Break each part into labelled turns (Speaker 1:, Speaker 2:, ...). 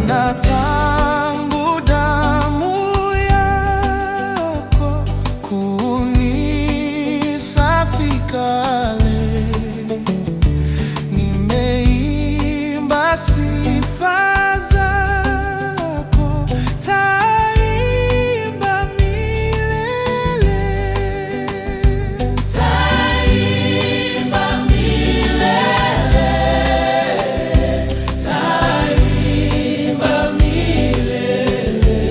Speaker 1: na tangu damu yako kunisafi kale, nimeimba sifa zako, taimba milele, taimba milele, taimba milele,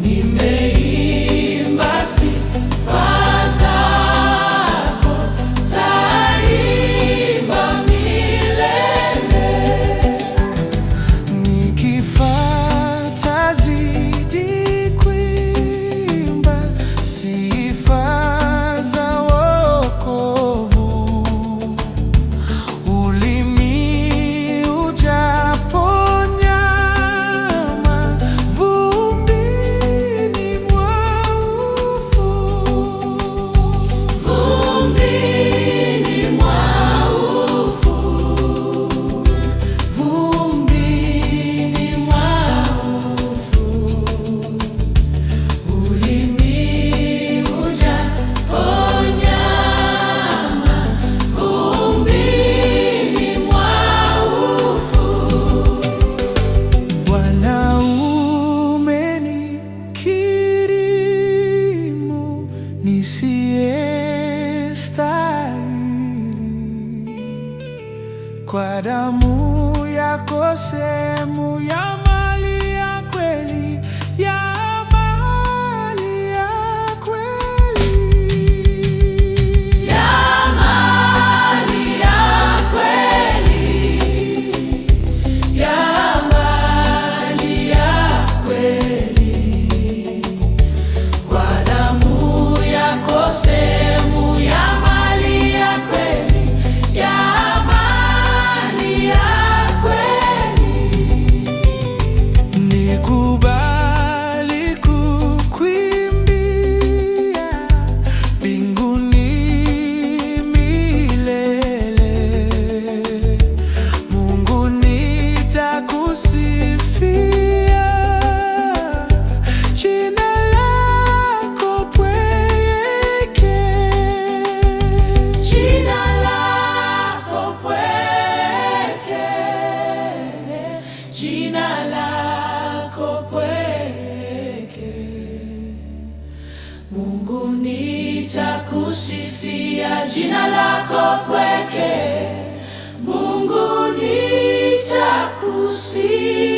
Speaker 1: nimeimba sifa zako, taimba milele. Nikifuata zidi kuimba sifa za wokovu, ulimi ujaponyama vumbini mwa ufu, vumbini mwa ufu, vumbini mwa ufu, ulimi ujaponyama vumbini mwa ufu. Bwana, umenikirimu nisiyestahili, kwa damu yako, sehemu ya mali ya kweli, ya mali ya kweli, ya mali ya kweli, ya mali ya kweli, kwa damu yako, sehemu ya mali ya kweli, ya mali ya kweli. Nikubali kukuimbia mbinguni milele, Mungu nitakusifia, jina lako pweke, jina lako pweke, jina lako pweke, Mungu nitakusifia, jina lako pweke, Mungu nitakusifia.